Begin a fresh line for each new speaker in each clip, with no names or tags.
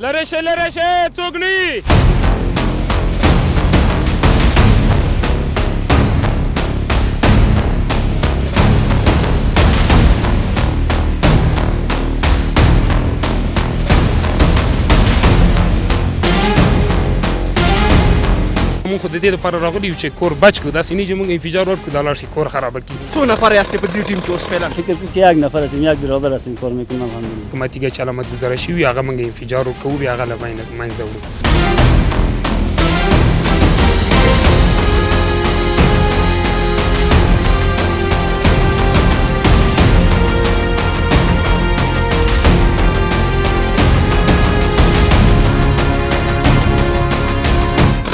لرې شه څوک نه وي. مونږ خو د دې لپاره راغلي یو چې کور بچ کړو، داسې نه چې مونږ انفجار ورکړو دا لاړ شي کور خرابه کړي.
څو نفر یاستې په دې ټیم کې اوس فعلا؟
فکر کنم که یک نفر هستیم، یک برادر هستیم کار میکنم الحمدلله.
حکومتي چې علامت گذاره شوي هغه مونږ انفجار وکړو بیا هغه له منځه وړو.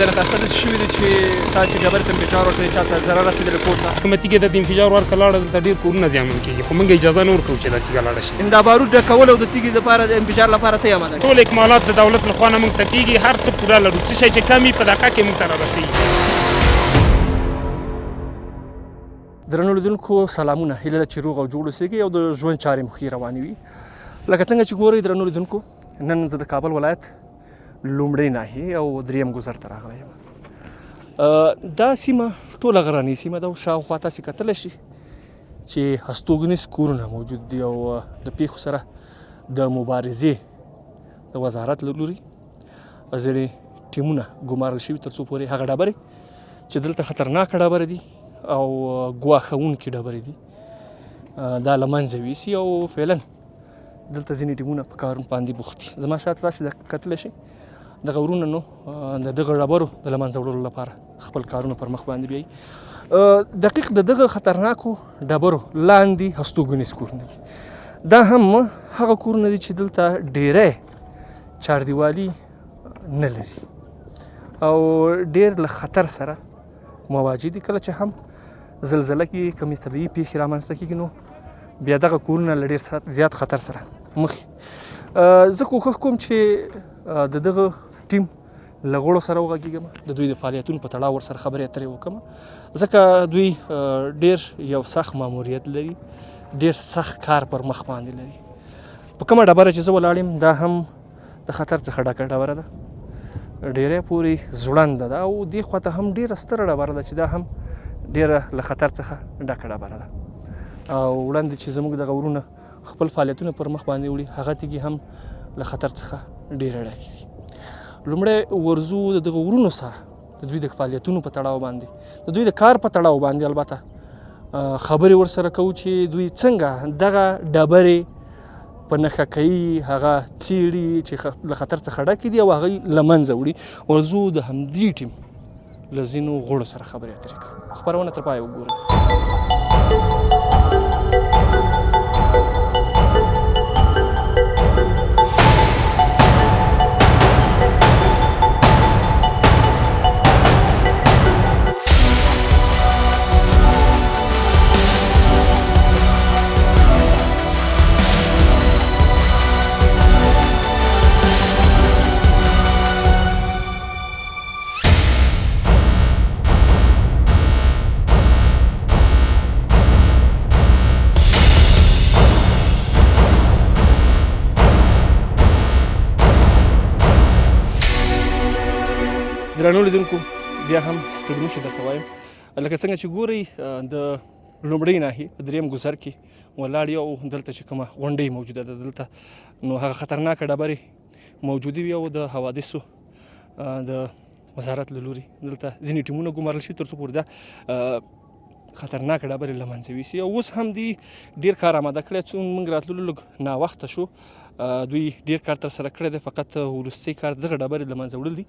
درخواست داسې شوي ده چې تاسې ډبرې ته انفجار ورکړئ، چاته ضرر رسېدلی کور ته؟
حکومتي کې د انفجار ورکړه لاړه دلته ډېر کورونه زیانمن کېږي، خو مونږ اجازه نه ورکوو چې دا تیږه لاړه شي.
دا بارود ډکول او د تیږې لپاره د انفجار لپاره ته یې اماده
ټول اکمالات د دولت له خوا نه مونږ ته کېږي، هر څه پوره لرو، څه شی چې کم وي په دقیقه کې مونږ ته رارسېږي.
درنو لیدونکو سلامونه، هیله ده چې روغ او جوړ اوسئ او د ژوند چارې مو ښې روانې وي. لکه څنګه چې ګورئ درنو لیدونکو، نن زه د کابل ولایت لومړۍ ناحیې او دریم ګذر ته راغلی یم. دا سیمه ټوله غرنۍ سیمه ده او شاوخوا تاسې کتلی شئ چې هستوګنیز کورونه موجود دي او د پیښو سره د مبارزې د وزارت له لوري ځینې ټیمونه ګمارل شوي تر څو پورې هغه ډبرې چې دلته خطرناکه ډبرې دي او ګواښونکې ډبرې دي دا له منځه یوسي او فعلا دلته ځینې ټیمونه په کارونو باندې بوخت دي. زما شاته تاسې کتلی شئ دغه ورونه نو د دغه ډبرو د له منځه وړلو لپاره خپل کارونه پر مخ باندې بیایي. دقیق د دغه خطرناکو ډبرو لاندې هستوګنیز کورونه دي. دا هم هغه کورونه دي چې دلته ډیری چاردیوالي نه لري او ډیر له خطر سره مواجه دي. کله چې هم زلزله کې کومې طبیعي پیښې رامنځته کېږي نو بیا دغه کورونه له ډیر زیات خطر سره مخ. زه کوښښ کوم چې د دغه ټیم له غړو سره وغږېږم، د دوی د فعالیتونو په تړاو ورسره خبرې اترې وکړم، ځکه دوی ډیر یو سخت ماموریت لري، ډیر سخت کار پر مخ باندې لري. په کومه ډبره چې زه ولاړ یم دا هم د خطر څخه ډکه ډبره ده، ډیری پورې ځوړنده ده او دې خواته هم ډیره ستره ډبره ده چې دا هم ډیره له خطر څخه ډکه ډبره ده. او وړاندې چې زموږ دغه ورونه خپل فعالیتونه پر مخ باندې وړي هغه تیږې هم له خطر څخه ډیره ډکې دي. لومړی ورځو د دغه ورونو سره د دوی د فعالیتونو په تړاو باندې، د دوی د کار په تړاو باندې البته خبرې ورسره کوو چې دوی څنګه دغه ډبرې په نښه کوي، هغه څیړي چې له خطر څخه ډکې دي او هغه له منځه وړي. ورځو د همدې ټیم له ځینو غړو سره خبرې اترې کوو. خپرونه تر پایه وګورئ. درنو لیدونکو بیا هم ستړي مشئ درته وایم، لکه څنګه چې ګورئ د لومړۍ ناحیې په دریم ګذر کې ولاړ یو دلته چې کومه غونډۍ موجوده ده دلته نو هغه خطرناکه ډبرې موجودې وي او د حوادثو د وزارت له لوري دلته ځینې ټیمونه ګمارل شي تر څو پورې دا خطرناکه ډبرې له منځه یوسي. او اوس هم دوی ډېر کار آماده کړی، څو موږ راتللو لږ ناوخته شو، دوی ډېر کار ترسره کړی دی، فقط وروستی کار دغه ډبرې له منځه وړل دي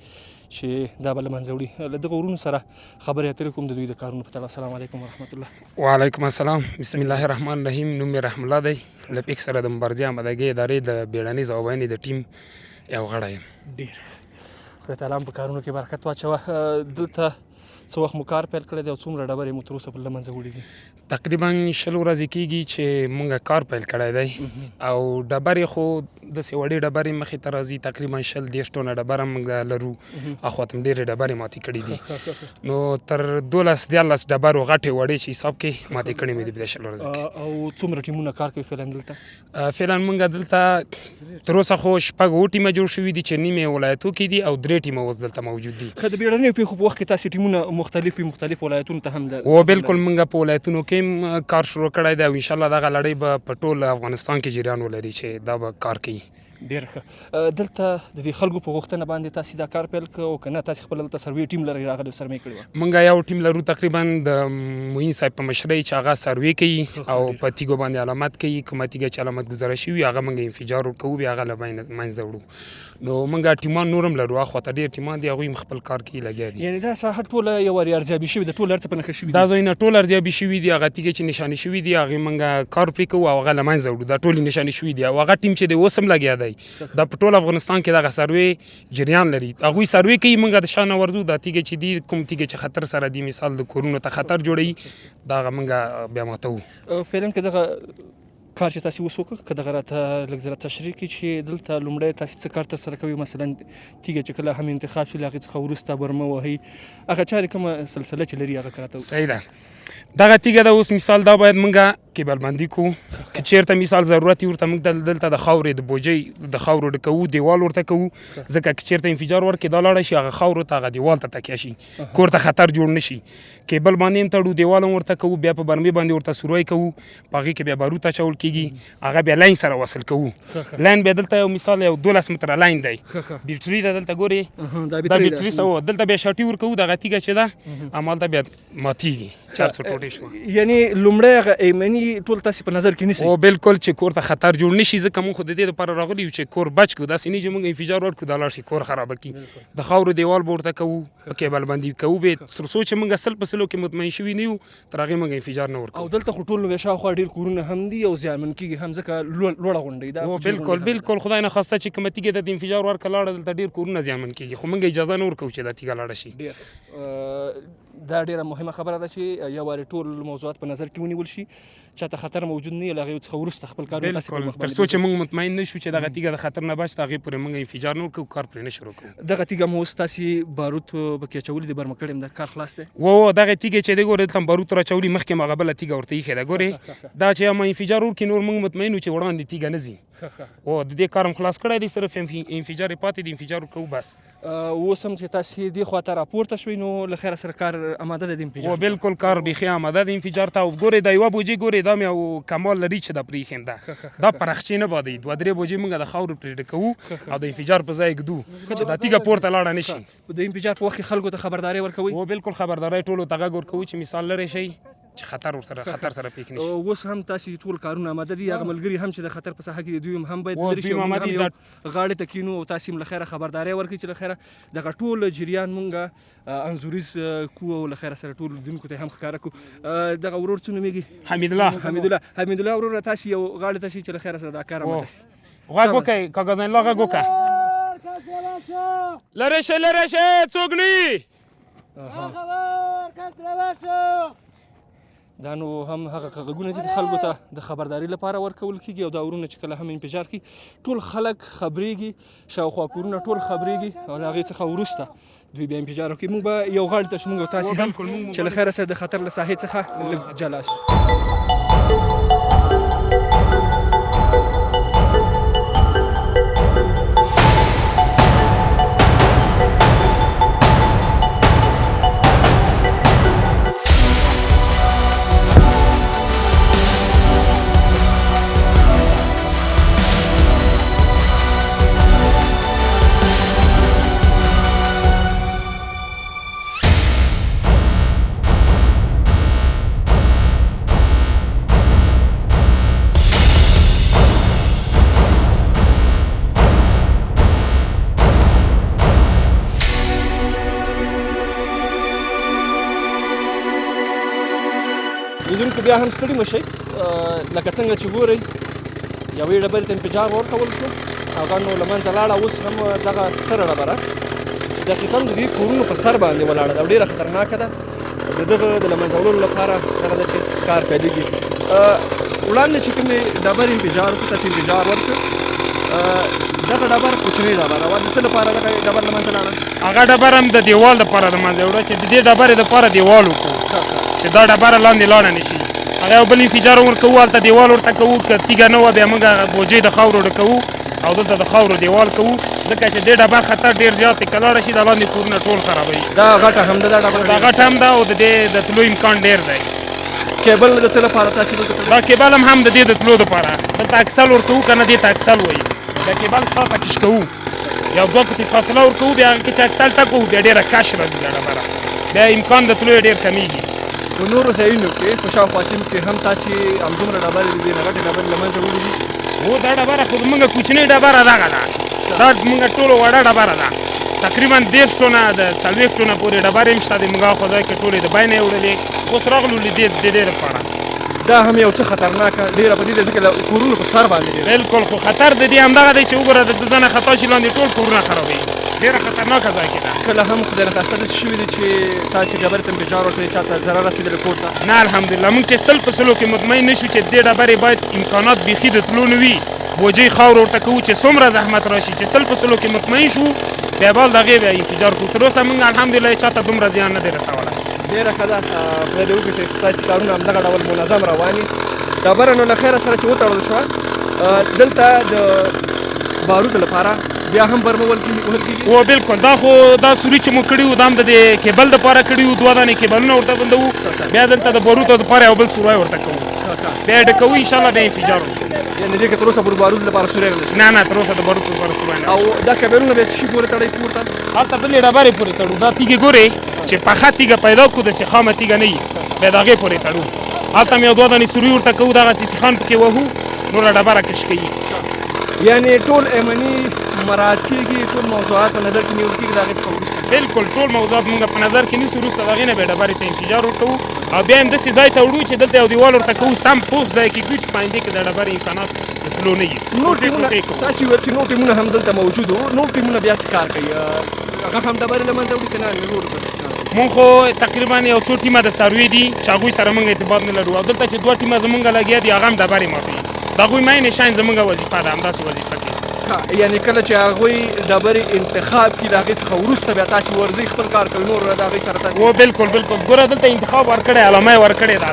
چې دا به له منځه وړي. له دغه ورونو سره خبرې اترې کوم د دوی د کارونو په تړاو. السلام علیکم ورحمت الله.
وعلیکم السلام. بسم الله الرحمن الرحیم. نوم مې رحم الله دی، له پیښ سره د مبارزې آمادګۍ ادارې د بیړنیز او وینې د ټیم یو غړی یم.
ډېر خدای تعالی په کارونو کې برکت واچوه. دلته څه وخت مو کار پیل کړی دی او څومره ډبرې مو تر اوسه له منځه وړي دي؟
تقریبا 20 ورځې کېږي چې مونږ کار پیل کړی دی او ډبرې خو داسې وړې ډبرې مخې ته راځي، تقریبا 20-30 ټنه ډبره مونږ لرو، اخواته هم ډېرې ډبرې ماتې کړي دي. نو تر 12-14 ډبرو غټې وړې چې حساب کې ماتې کړې مې دي په 20 ورځو کې.
او څومره ټیمونه کار کوي فعلا دلته؟
فعلا مونږ دلته تر اوسه خو 6 ټیمه جوړ شوي دي چې نیمې ولایتو کې دي او 3 ټیمه اوس دلته موجود دي.
که د بیړنیو پیښو په وخت کې تاسې ټیمونه مختلف ولایتونو ته هم
او بالکل مونږ په ولایتونو کې کار شروع کړی دی او انشاءالله دغه لړۍ به په ټول افغانستان کې جریان ولري چې دا به کار کوي.
ډېر ښه. دلته د دې خلکو په غوښتنه باندې تاسې دا کار پیل کړ او که نه تاسې خپل دلته سروې ټیم لرئ راغلی سرمایه کړې وه؟
مونږ یو ټیم لرو تقریبا د معین صاحب په مشرۍ چې هغه سروې کوي او په تیږو باندې علامت کوي، کومه تیږه چې علامت ګذاره شوي هغه مونږ انفجار ورکوو، بیا هغه له منځه وړو. نو مونږ ټیمان نور هم لرو، اخواته ډېر ټیمان دي، هغوی هم خپل کار کې لګیا دي.
یعنې دا ساحه ټوله یو وارې ارزیابي شوې ده، ټول هر څه په نښه شوي دي؟
دا ځایونه ټول ارزیابي شوي دي، هغه تیږې چې نشانې شوي دي هغې مونږ کار پرې کوو او هغه له منځه وړو، دا ټولې نشانې شوي دي. او هغه ټیم چې دی اوس هم لګیا دی، دا په ټول افغانستان کې دغه سروې جریان لري، هغوی سروې کوي، مونږ د شا نه ورځو، دا تیږې چې دي کوم تیږې چې خطر سره دي، مثال د کورونو ته خطر جوړوي، دا هغه مونږ بیا ماتوو.
فعلا که دغه کار چې تاسې اوس وکړه، که دغه راته لږ زره تشریح کړي چې دلته لومړی تاسې څه کار ترسره کوئ؟ مثلا تیږه چې کله هم انتخاب شي له هغې څخه وروسته برمه وهئ، هغه چارې کومه سلسله چې لري هغه که راته
صحیح ده. دغه تیږه ده اوس مثال دا باید مونږ کیبل بندي کوو، که چېرته مثال ضرورت وي ورته مونږ دلته د خاورې د بوجۍ د خاورو ډکوو، دیوال ورته کوو، ځکه که چېرته انفجار ورکړي دا لاړه شي هغه خاورو ته هغه دیوال ته تکیه شي، کور ته خطر جوړ نه شي. کیبل باندې هم تړو، دیوال هم ورته کوو، بیا په برمې باندې ورته سوری کوو، په هغې کې بیا بارود اچول کېږي، هغه بیا لاین سره وصل کوو. لاین بیا دلته یو مثال یو 12 متره لاین دی، بیټري ده دلته ګورې، دا بیټري سوه دلته بیا شاټي ورکوو، دغه تیږه چې ده همالته بیا ماتېږي، 400 ټوټې شوه.
یعنې لومړی هغه ایمني ټول تاسې په نظر کې نیسئ؟
او بالکل چې کور ته خطر جوړ نه شي، ځکه مونږ خو د دې لپاره راغلي یو چې کور بچ کړو، داسې نه چې مونږ انفجار ورکړو دا لاړ شي کور خرابه کړي. د خاورو دیوال به ورته کوو، په کیبل بندي کوو، بیا تر څو چې مونږ 100% کې مطمئن شوي نه یو تر هغې مونږ انفجار نه ورکوو.
او دلته خو ټول نو شاوخوا ډېر کورونه هم دي او زیانمن کېږي هم، ځکه لوړه غونډۍ ده. بالکل خدای نه خواسته چې کومه تیږه د انفجار ورکړه لاړه دلته ډېر کورونه زیانمن کېږي، خو مونږ اجازه نه ورکوو چې دا تیږه لاړه شي. دا ډیره مهمه خبره ده چې یو وارې ټول موضوعات په نظر کې ونیول شي، چاته خطر موجود نه وي، له هغې څخه وروسته خپل کارونه تاسې په مخ باندې،
تر څو چې مونږ مطمئن نه شو چې دغه تیږه د خطر نه بچ ده هغې پورې مونږ انفجار نه ورکوو، کار پرې نه شروع کوو.
دغه تیږه مو اوس تاسې بارود پکې اچولي دي، برمه کړې ده، کار خلاص دی؟
دغه تیږې چې دی ګورې دلته بارود ور اچولي، مخکې م هغه بله تیږه ورته ایښې ده، ګورې دا چې هم انفجار وکړي نور مونږ مطمئن یو چې وړاندې تیږه نه ځي. او د دې کار هم خلاص کړی دی، صرف انفجار یې پاتې دی، انفجار ورکوو بس.
اوس هم چې تاسې دې خواته راپورته شوئ نو له خیره سره کار اماده ده د انفجار؟
بالکل کار بیخي اماده ده انفجار ته. او ګورې دا یوه بوجۍ ګورې دا مې یو کمال لري چې دا پرې ایښیم ده، دا پرخچې نه بادوي، 2-3 بوجۍ مونږ د خاورو پرې ډکوو او د انفجار په ځای ږدو چې دا تیږه پورته لاړه نه شي.
د انفجار په وخت کې خلکو ته خبرداری ورکوئ؟
بالکل خبرداری ټولو ته غږ ورکوو چې مثال لرې شئ چې خطر سره پیښ نه شي.
اوس هم تاسې ټول کارونه اماده دي، هغه ملګري هم چې د خطر په ساحه کې دي دوی هم باید لرې شي، غاړې ته کینو او تاسې هم له خیره خبرداری ورکړئ چې له خیره دغه ټول جریان مونږ انځوریز کوو او له خیره سره ټول لیدونکو ته هم ښکاره کړو. دغه ورور څه نومېږي؟ حمیدالله وروره تاسې یو غاړې ته شئ چې له خیره سره دا کار اماده شي.
غږ وکړئ کاغذ الله، غږ وکړه، لرې شئ څوک نه.
دا نو هم هغه غږونه چې خلکو ته د خبرداري لپاره ورکول کېږي، او دا ورونه چې کله هم انفجار کوي ټول خلک خبرېږي، شاوخوا کورونه ټول خبرېږي، او له هغې څخه وروسته دوی بیا انفجار وکړي. موږ به یو غاړې ته شو، موږ او تاسې هم چې له خیره سره د خطر له ساحې څخه لږ جلا شو. لیدونکو بیا هم ستړي مه شئ، لکه څنګه چې ګورئ یوې ډبرې ته انفجار ورکول شو، هغه نو له منځه لاړه. اوس هم دغه ستره ډبره چې دقیقاً د دې کورونو په سر باندې ولاړه ده او ډېره خطرناکه ده. د دغه د له منځه وړلو لپاره دغه ده چې کار پیلېږي. وړاندې چې کومې ډبرې انفجار وکړو، تاسې انفجار ورکړ، دغه ډبر کوچنۍ ډبره وه. د څه لپاره دغه ډبر له منځه لاړه؟
هغه ډبره هم د دیوال دپاره د منځه وړه چې د دې ډبرې دپاره دیوال وکړو چې دا ډبره لاندې لاړه نه شي. هغه یو بل انفجار ورکوو، هلته دیوال ورته کوو، که تیږه نه وه بیا موږ هغه بوجۍ د خاورو ډکوو او دلته د خاورو دیوال کوو، ځکه چې دې ډبر خطر ډېر زیات دی. که لاړه شي دا لاندې کورونه ټول خرابوي.
دا غټه هم ده دا ډبره؟
دا غټ هم ده او د دې د تلو امکان ډېر دی.
کیبل د څه لپاره تاسې دلته کړی؟
دا کیبل هم د دې د تلو دپاره. دلته اکسل ورکوو که نه دې ته اکسل وایي. دا کیبل شاته کش کوو، یو 2 فوټې فاصله ورکوو، بیا هغه کې چې اکسل ټکوو بیا ډېره کش راځي دا ډبره، بیا امکان د تلو یې ډېر کمیږي.
په نورو ځایونو کې په شاوخوا سیمو کې هم تاسې همدومره ډبرې د دې نه غټې ډبرې له منځه وړي دي؟
هو دا ډبره خو زموږ کوچنۍ ډبره دغه ده، دا زموږ ټولو وړه ډبره ده. تقریبا 30 ټونه د 40 ټونه پورې ډبرې هم شته د موږ هاخوا ځای کې ټولې د بیې نه یې وړلې. اوس راغلو د دې لپاره.
دا هم یو څه خطرناکه ډېره په دې ده ځکه له کورونو په سر باندې دی.
بلکل، خو خطر د دې همدغه دی چې وګوره د ځانه خطا شي لاندې ټول کورونه خرابوي. ډېره خطرناکه ځای کې ده.
کله هم خدای نخواسته داسې شوي دي چې تاسې ډبرې ته انفجار ورکړئ، چاته ضرر رسېدلی کور ته؟
نه الحمدلله، موږ چې 100% کې مطمئن نه شو چې دې ډبرې باید امکانات بیخي د تلو نه وي، بوجۍ خاورو ورته کوو چې څومره زحمت راشي، چې 100% کې مطمئن شو بیا بال د هغې بیا انفجار کوو. تر اوسه موږ الحمدلله چاته دومره زیان نه دی رسولی.
ډېره ښه ده. خدای دې وکړي چې ستاسې کارونه همدغه ډول منظم روان وي. ډبره نو له خیره سره چې وتړل شوه، دلته د بارودو لپاره بیا هم برمه وهل کېږي؟
او بلکل، دا خو دا سوري چې مو کړي وو دا هم د دې کیبل دپاره کړي وو، 2 دانې کیبلونه ورته بندوو، بیا دلته د بارودو دپاره یو بل سوری ورته کوو، بیا یې ډکوو انشاءالله بیا انفجار ورکوو.
یعنې دې کې تر اوسه پورې بارود لپاره سوری غلی؟
نه تر اوسه د بارود لپاره سوری نه.
او دا کیبلونه بیا څه شي پورې تړئ پورته؟
هلته بلې ډبرې پورې تړو. دا تیږې ګورې چې پخه تیږه پیدا کړو، داسې خامه تیږه نه وي، بیا د هغې پورې تړو. هلته هم یو 2 دانې سوري ورته کوو، دغسې سیخان پکې وهو، نوره ډبره کش کوي.
یعنې ټول ایمني مراعات کېږي، ټول موضوعات په نظر کې نیول کېږي د هغې څخه وروسته؟
بلکل، ټول موضوعات موږ په نظر کې نیسو، وروسته د هغې نه بیا ډبرې ته انفجار ورکوو او بیا هم داسې ځای ته وړو چې دلته یو دیوال ورته کوو، سم پوخ ځای کې ږدو چې په آینده کې د ډبرې امکانات د تلو نه وي.
نور ټیمونه تاسې ویل چې نور ټیمونه هم دلته موجود وو، نور ټیمونه بیا څه کار کوي؟ هغه هم ډبرې له منځه وړي که نه نور؟
مونږ خو تقریبا یو څو ټیمه د څاروي دي چې هغوی سره مونږ ارتباط نه لرو، او دلته چې 2 ټیمه زمونږ لګیا دي هغه هم ډبرې ماتوي. د هغوی معین شاین زمونږ وظیفه ده، همداسې وظیفه کوي.
یعنې کله چې هغوی ډبرې انتخاب کړي د هغې څخه وروسته بیا تاسې ورځئ خپل کار کوئ، نور د هغې سره تاسې؟
او بلکل ګوره دلته انتخاب ورکړی، علامه یې ورکړې ده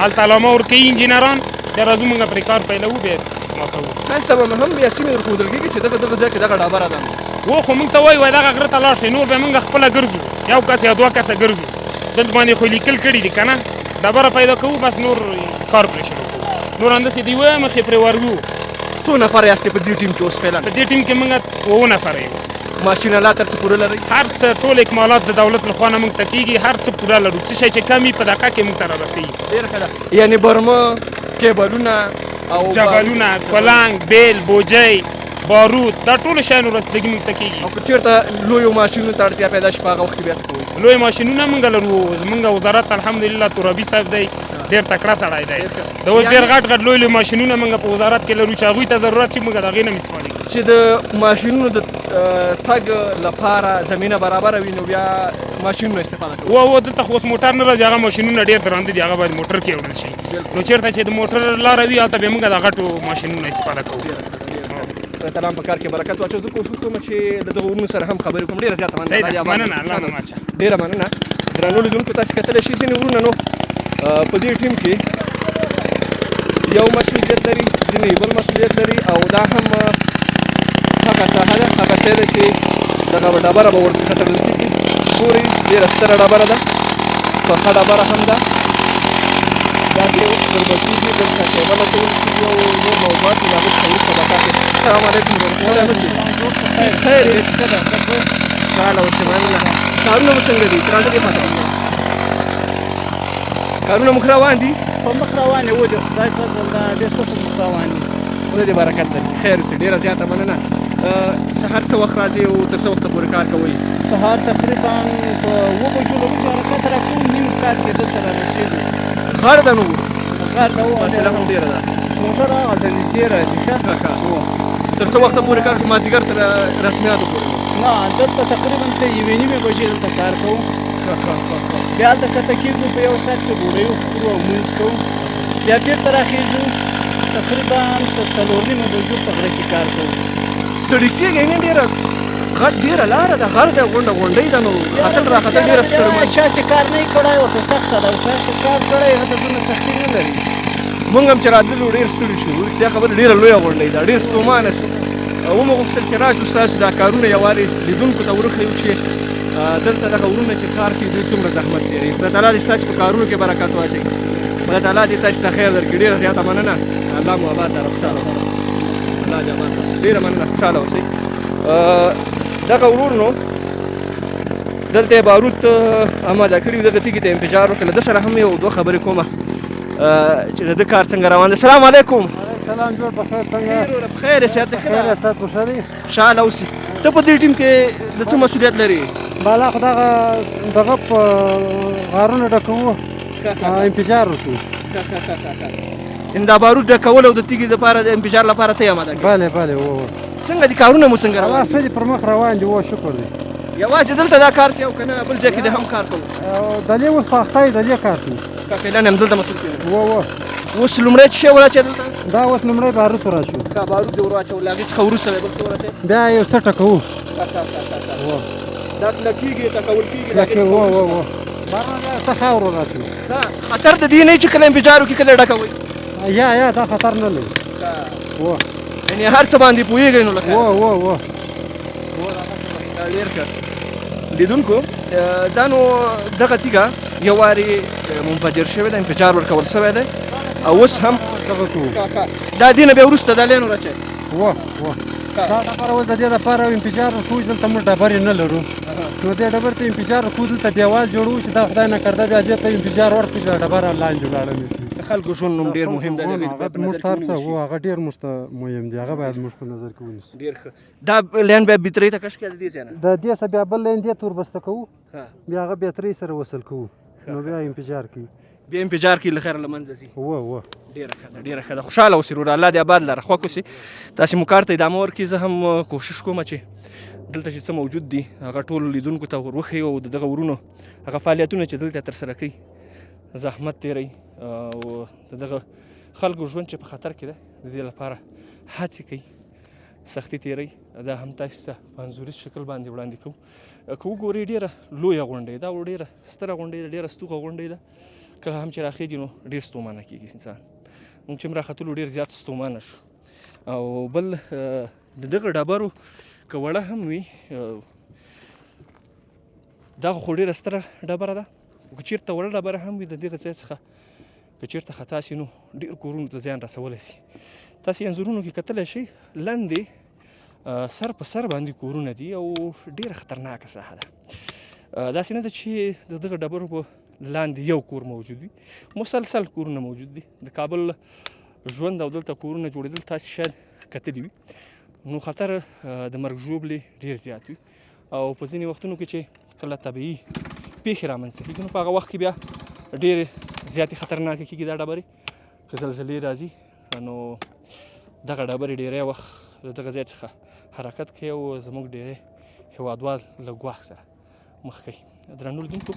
هلته علامه ورکوي انجینران، بیا راځو مونږ پرې کار پیلوو بیا ماتوو.
تاسې سبا هم بیا سیمې ورښودل کېږي چې دغه ځای کې دغه ډبره ده؟
و خو مونږ ته وایي دغه غره ته لاړ شئ، نور بیا مونږ خپله ګرځو، یو کس یا 2 کسه ګرځو. دلته باندې خو لیکل کړي دي که نه، ډبره پیدا کوو بس نور کار پرې شروع کوو، نور همداسې د 1 مخې پرې ورځو.
څو نفر یاستې په دې ټیم کې اوس فعلا؟
په دې ټیم کې موږ 2 نفر یو.
ماشین آلات هر څه پوره لرئ؟
هر څه ټول اکمالات د دولت لخوا نه موږ ته کېږي، هر څه پوره لرو، څه شی چې کم وي په دقیقه کې موږ ته رارسوي.
ډېره ښه ده. یعنې برمه، کیبلونه او
جبلونه، کلنګ، بیل، بوجۍ، بارود، دا ټولو شیانو رسیدګي موږ ته کېږي.
او که چېرته لویو ماشینونو ته اړتیا پیدا شي په هغه وخت کې بیا څه کوئ؟
لوی ماشینونه موږ لرو، زموږ وزارت الحمدلله ترابي صاحب دی، ډېر تکړه سړی دی، د اوس ډېر غټ لوی ماشینونه موږ په وزارت کې لرو چې هغوی ته ضرورت شي موږ د هغې نه استفاده کوو.
چې د ماشینونو د تګ لپاره زمینه برابره وي نو بیا ماشینونه استفاده کوو؟
و دلته خو اوس موټر نه راځي، هغه ماشینونه ډېر درانده دي، هغه باید موټر کې وړل شي، نو چېرته چې د موټر لاره وي هلته بیا موږ د غټو ماشینونو استفاده کوو.
تعالی په کار کې برکت واچوي. زه کوشش کوم چې د دغو ورونو سره هم خبرې کوم. ډېره زیاته مننه. ډېره مننه. درنو لیدونکو تاسې کتلی شئ ځینې ورونه نو په دې ټیم کې یو مسؤلیت لري، ځینې بل مسؤلیت لري، او دا هم هغه ساحه ده، هغه ځای ده چې دغه ډبره به ورڅخه تړل کېږي. ګورئ ډېره ستره ډبره ده، پخه ډبره هم ده، داسې اوس بربه کېږي، دلته کیبل اچول کېږي او نور موضوعات دي، د هغه څخه وروسته به تاسې. السلام علیکم ورحمتالله. مسي خیر یې؟ تعالی اوسې مننه. کارونه مو څنګه دي؟ تر هغه خواته کارونه مخ روان دي؟
په مخ روان یې و د خدای فضل ده، ډېر ښه په مخ روان دي.
خدای دې برکت درکړي. خیر اوسې، ډېره زیاته مننه. سهار څه وخت راځئ او تر څه وخته پورې کار کوئ؟
سهار تقریبا په 7 بجو له موږ حرکت راکوو، نیم ساعت کې دلته رارسېږو.
غاړه ده نو
غر ته
فاصله هم ډېره ده.
موټر هغلته نږدې راځي.
ښه تر څه وخته پورې کار کوو؟ مازدیګر تر رسمیاتو پورې؟
نه دلته تقریبا ته 1:30 بجې دلته کار کوو. بیا هلته کته کېږو په یو ساعت کې ډوډۍ وخورو او لمونځ کوو. بیا بېرته راخېږو تقریبا تر 4:30 بجو په غره کې کار کوو.
ستړي کېږئ نه ډېره؟ غټ ډېره لاره ده، غر دی، غونډۍ ده، نو ختل راختل ډېره ستړمن.
چا چې کار نه وي کړی ورته سخته ده، او چا چې کار کړی هلته دومره سختي نه لري.
موږ هم چې راتللو ډېر ستړي شو. دا خبره ډېره لویه غونډۍ ده، ډېر ستومانه شو. ومو غوښتل چې راشو ستاسو دا کارونه یوارې لیدونکو ته وروښیو چې دلته دغه ورونه چې کار کوي دوی څومره زحمت تېروي. خدای تعالی دې ستاسو په کارونو کې برکت واچوي. خدای تعالی دې تاسو ته خیر درکړي. ډېره زیاته مننه. الله مو آباد لره، خوشحاله اوسئ. الله دې آباد کړي. ډېره مننه، خوشحاله اوسئ. دغه ورور نو دلته یې باروت اماده کړي وو، دغه تیږې ته انفجار وکړ. له ده سره هم یو دوه خبرې کومه چې د ده کار څنګه روان دی. السلام علیکم.
سلام جوړ بخیر څنګه؟
بخیر یې صحت دی؟
خیر صحت خوشحالي.
خوشحاله اوسئ. ته په دې ټیم کې د څه مسؤلیت لرې؟
بالا خو دغه په غارونه ډکوو، انفجار وشو.
یعنې دا بارود ډکول او د تیږې دپاره د انفجار لپاره ته یې اماده کړې؟
بله بله و.
څنګه دي کارونه مو څنګه روان
ښه دي، پر مخ روان دي. و شکر دی.
یوازې دلته دا کار کوي او که نه بل ځای کې د هم کار کوو؟
دلې اوس په اخته یې دلې کار کوي.
کاکیلان هم دلته مسؤل کېږي.
و
اوس لومړی څه شی وراچوې دلته؟
دا اوس لومړی باروت وراچو.
کا بارود دې ور واچول، له هغې څخه وروسته بیا بل څه وراچوې؟
بیا یو څه ټکوو.
دا لکېږي، ټکول کېږي.
څه خاور وراچو.
خطر د دې نه چې کله انفجار وکړي کله ډکوئ؟
یا دا خطر نه لري.
یعنې هر څه باندې پوهېږئ نو لکه ډېر ښه. لیدونکو دا نو دغه تیږه یو وارې منفجر شوې ده، انفجار ورکول شوی دی او اوس هم
دغه کوو.
دا دې نه بیا وروسته دا لین وراچوئ؟
دا دپاره اوس د دې دپاره انفجار ورکوو چې دلته موږ ډبرې نه لرو، نو دې ډبرې ته انفجار ورکوو. دلته دیوال جوړوو چې دا خدای نکرده بیا دې ته انفجار ورکړو چې دا ډبره لاندې ولاړه نه شي.
د خلکو ژوند نوم ډېر مهم دی.
هغه موږ ته هر څه هغه ډېر موږ ته مهم دی، هغه باید موږ په نظر کې ونیسو.
ډېر ښه. دا لین بیا بیترۍ ته کش کړه د دې ځای نه؟
د دې څخه بیا بل لین دې ته وربسته کوو، بیا هغه بیترۍ سره وصل کوو، نو بیا انفجار کوي.
بیا انفجار کوي، له خیره له منځه ځي.
ډېره
ښه ده، ډېره ښه ده. خوشحاله اوسې وروره، الله دې آباد لره، خوښ اوسې. تاسې مو کار ته ادامه ورکړي. زه هم کوشش کوم چې دلته چې څه موجود دي هغه ټولو لیدونکو ته ور وښیو او د دغه ورونو هغه فعالیتونه چې دلته ترسره کوي، زحمت تېروي او د دغه خلکو ژوند چې په خطر کې ده د دې لپاره هڅې کوي، سختي تېروي. دا هم تاسو ته په انځوریز شکل باندې وړاندې کوو. که وګورئ ډېره لویه غونډۍ ده او ډېره ستره غونډۍ ده، ډېره ستوغه غونډۍ ده. کله هم چې راخېږي نو ډېر ستومانه کېږي انسان. موږ چې هم راختلو ډېر زیات ستومانه شو. او بل د دغه ډبرو که وړه هم وي، دا خو ډېره ستره ډبره ده، خو که چېرته وړه ډبره هم وي د دغه ځای څخه که چېرته خطا سي نو ډېر کورونو ته زیان رسولی سي. تاسې انځورونو کې کتلی شئ لاندې سر په سر باندې کورونه دي او ډېره خطرناکه ساحه ده. داسې نه ده چې د دغه ډبرو په لاندې یو کور موجود وي، مسلسل کورونه موجود دي. د کابل ژوند او دلته کورونه جوړېدل تاسې شاید کتلي وي، نو خطر د مرګ ژوبلې ډېر زیات وي. او په ځینې وختونو کې چې کله طبیعي پیښې رامنځته کېږي نو په هغه وخت کې بیا ډېرې زیاتې خطرناکې کېږي دا ډبرې. که زلزلې راځي نو دغه ډبرې ډېری وخت له دغه ځای څخه حرکت کوي او زموږ ډېری هېوادوال له ګواښ سره مخ کوي. درنو لیدونکو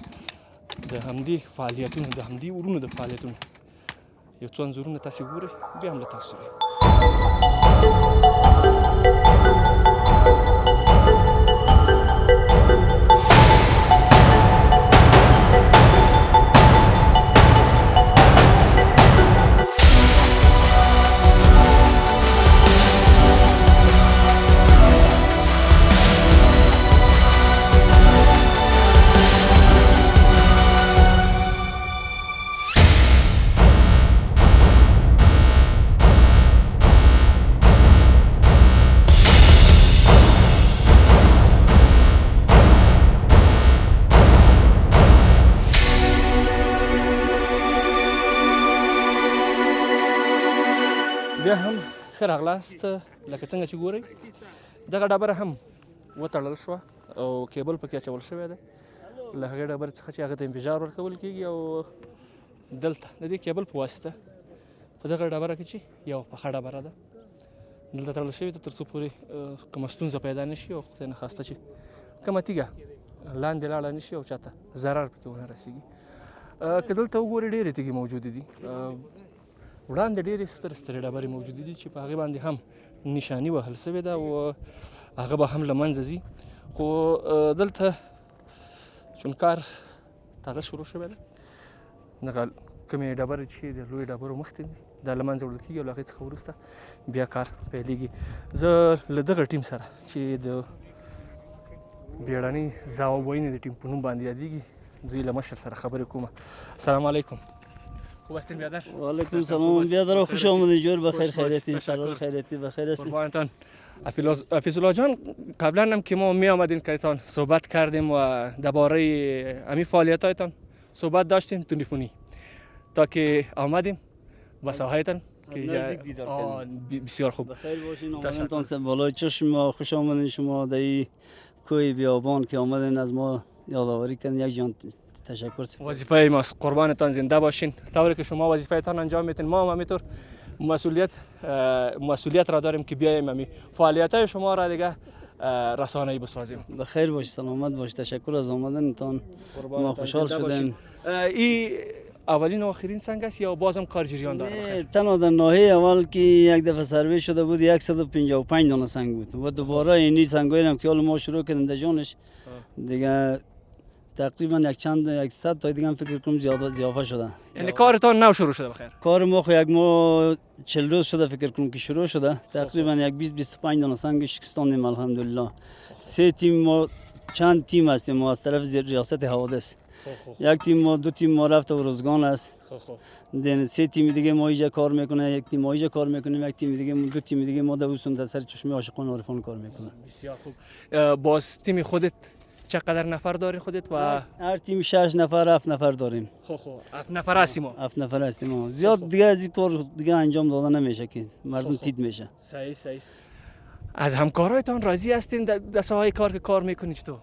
د همدې فعالیتونو د همدې ورونو د فعالیتونو یو څو انځورونه تاسې ګورئ، بیا هم له تاسو سره بیا هم ښه راغلاست. لکه څنګه چې ګورئ دغه ډبره هم وتړل شوه او کیبل پکې اچول شوی دی له هغې ډبرې څخه چې هغه ته انفجار ورکول کېږي. او دلته د دې کیبل په واسطه په دغه ډبره کې چې یوه پخه ډبره ده دلته تړل شوې ده تر څو پورې کومه ستونزه پیدا نه شي او خدای نخواسته چې کومه تیږه لاندې لاړه نه شي او چاته ضرر پکې ونه رسېږي. که دلته وګورې ډېرې تیږې موجودې دي. وړاندې ډېرې سترې ډبرې موجودې دي چې په هغې باندې هم نشاني وهل سوې ده او هغه به هم له منځه ځي. خو دلته چون کار تازه شروع شوی ده، دغه کومې ډبرې چې د لویو ډبرو مخکې دي دا له منځه وړل کېږي او له هغې څخه وروسته بیا کار پیلېږي. زه له دغه ټیم سره چې د بیړنۍ ځواب ویونې د ټیم په نوم باندې یادېږي دوی له مشر سره خبرې کوم. السلام علیکم. خوب هستین بیادر؟
وعلیکم سلام بیادر، خوش آمدین. جور بخیر، خیریتی انشاءالله، خیریتی بخیر هستین.
قربانتان. حفیظالله جان، قبلا هم که ما می آمدین که صحبت کردیم و درباره امی فعالیتایتان صحبت داشتیم تلفنی تا که آمدیم با ساحتان که
نزدیک دیدار کردیم.
بسیار خوب.
بخیر باشین. آمدنتان سه بالای چشم ما، خوش آمدین شما در این کوی بیابان که آمدین از ما یادآوری کردین. یک جان تشکر.
وظیفه ماست. قربانتان، زنده باشین. طوری که شما وظیفه‌تان انجام میدین ما هم همینطور مسئولیت را داریم که بیایم همین فعالیت‌های شما را دیگه رسانه‌ای بسازیم.
بخیر باش، سلامت باش. تشکر از آمدنتان. ما خوشحال شدیم.
این اولین و آخرین سنگ است یا بازم کار جریان داره؟
تنها در ناحیه اول که یک دفعه سروی شده بود 155 دانه سنگ بود و دوباره اینی سنگایی هم که حالا ما شروع کردیم در جانش دیگه تقریبا یک صد تا دیگه هم فکر کنم زیافه شده.
یعنی کارتان نو شروع شده بخیر؟
کار ما خو یک ماه 40 روز شده فکر کنم که شروع شده. تقریبا یک 20-25 دانه سنگ شکستاندیم الحمدلله. سه تیم ما چند تیم هستیم ما از طرف ریاست حوادث. یک تیم ما، دو تیم ما رفته و روزگان است. دین سه تیم دیگه ما اینجا کار میکنه، یک تیم ما اینجا کار میکنیم، یک تیم دیگه دو تیم دیگه ما در وسط سر چشمه عاشقان عارفان کار میکنه.
بسیار خوب. باز تیم خودت چقدر نفر داری خودت؟ و
هر تیم 6 نفر 7 نفر داریم.
خب 7 نفر هستیم ما.
7 نفر هستیم ما. زیاد دیگه از این کار دیگه انجام داده نمیشه که مردم تید میشه.
صحیح. از همکارایتان راضی هستین در ساحه کار که کار میکنید تو؟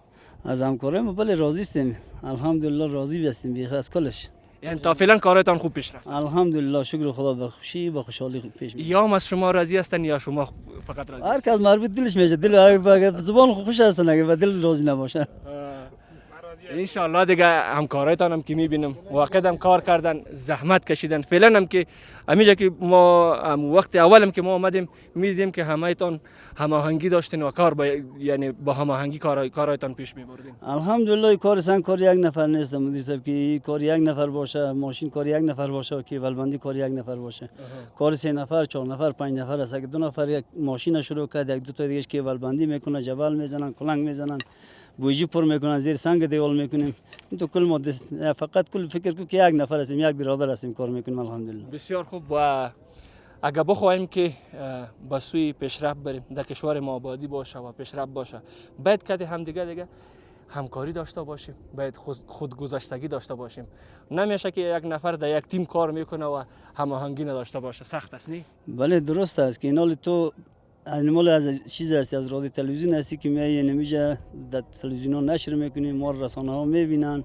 از همکارای ما بله راضی هستیم. الحمدلله راضی هستیم بیخ از کلش.
یعنی تا فعلا کارایتان خوب پیش رفت؟
الحمدلله شکر خدا، به خوشی با خوشحالی پیش میره.
یا از شما راضی هستن یا شما فقط راضی؟
هر کس مربوط دلش میشه. دل زبان خوش هستن اگه به دل راضی نباشه.
ان شاء الله دیگه همکارایتان هم که میبینم واقعا هم کار کردن، زحمت کشیدن. فعلا هم که همینجا که ما وقت اولم که ما اومدیم میدیدیم که همه‌تان هماهنگی داشتین و کار یعنی با هماهنگی کارایتان پیش میبردین.
الحمدلله کار سن کار یک نفر نیست مدیر صاحب، که کار یک نفر باشه، ماشین کار یک نفر باشه، که ولبندی کار یک نفر باشه. کار 3 نفر 4 نفر 5 نفر است. اگه 2 نفر یک ماشین شروع کرد، یک دو تا دیگه که ولبندی میکنه، جبل میزنن، کلنگ میزنن، بویجی پر میکنن، زیر سنگ دیوال میکنیم. این تو کل ماده فقط کل فکر کو که یک نفر هستیم، یک برادر هستیم کار میکنیم الحمدلله.
بسیار خوب. و اگه بخوایم که به سوی پیشرفت بریم، در کشور ما آبادی باشه و پیشرفت باشه، باید که هم دیگه همکاری داشته باشیم، باید خودگذشتگی داشته باشیم. نمیشه که یک نفر در یک تیم کار میکنه و هماهنگی نداشته باشه. سخت است نی؟
بله درست است که اینال تو انیمال از چیز هستی، از رادیو تلویزیون هستی که میای نمیشه در تلویزیون ها نشر میکنیم، ما رسانه ها میبینن.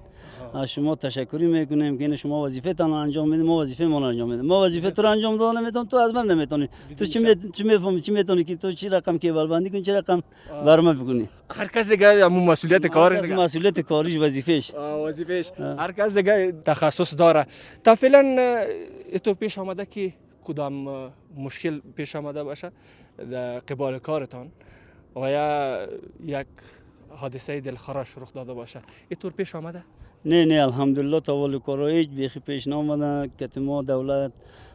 از شما تشکری میکنیم که این شما وظیفه تان انجام میدید، ما وظیفه ما انجام میدیم. ما وظیفه تو رو انجام دادن نمیتونم، تو از من نمیتونی. تو چی میتونی که تو چی رقم که بلبندی کنی، چی رقم برنامه بکنی.
هر کس دیگه مسئولیت کارش دیگه،
مسئولیت کاریش وظیفهش
هر کس دیگه تخصص داره. تا فعلا تو پیش آمده که کدام مشکل پیش آمده باشه در قبال کارتان و یا یک حادثه دلخراش رخ داده باشه، اینطور پیش آمده؟
نه الحمدلله تا ولی کارا هیچ بیخی پیش نامده که ما دولت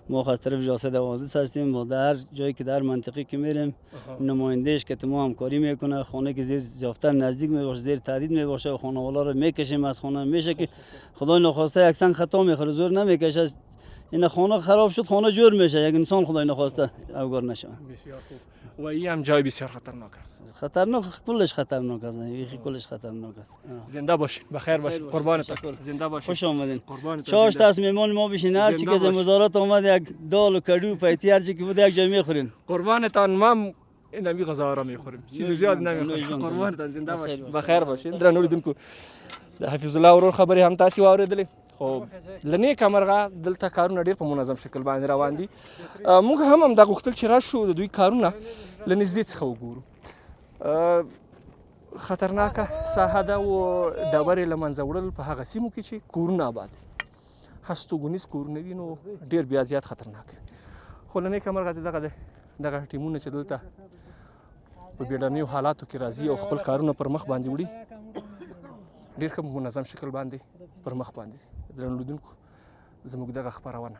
ما از طرف ریاست حوادث هستیم و در جایی که در منطقی که میریم نمایندهش که ما همکاری میکنه، خانه که زیر زیافتر نزدیک میباشه، زیر تهدید میباشه و خانوالا رو میکشیم از خانه. میشه که خدای نخواسته یک سنگ خطا میخوره، زور نمیکشه، این خانه خراب شد، خانه جور میشه، یک انسان خدای نخواسته اوگار نشه.
بسیار خوب. و این هم جای بسیار خطرناک است.
خطرناک، کلش خطرناک است، یکی کلش خطرناک است.
زنده باشین، بخیر باشین، قربانتون. زنده باشین.
خوش آمدین.
قربانتون.
چاش تا مهمان ما بشین، هر چی که از وزارت اومد یک دال و کدو پیتی هر چی که بود یک جای میخورین.
قربانتان. ما این می غذا را میخوریم، چیز زیاد نمیخوریم. قربانتان، زنده باشین، بخیر باشین. درنو لیدونکو د حفیظ الله ورور خبرې هم تاسو واوریدلې. خو له نیکه مرغه دلته کارونه ډېر په منظم شکل باندې روان دي. موږ هم همدا غوښتل چې راشو د دوی کارونه له نږدې څخه وګورو. خطرناکه ساحه ده او ډبرې له منځه وړل په هغه سیمو کې چې کورونه آباد دي، هستوګنیز کورونه دي، نو ډېر بیا زیات خطرناک دي. خو له نیکه مرغه دغه ټیمونه چې دلته په بیړنیو حالاتو کې راځي او خپل کارونه پر مخ باندې وړي ډېر ښه منظم شکل باندې پر مخ باندې ځي. درنو لیدونکو زموږ دغه خپرونه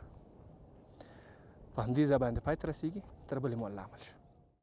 په همدې ځای باندې پای ته رسیږي. تر بلې مو الله عمل شه.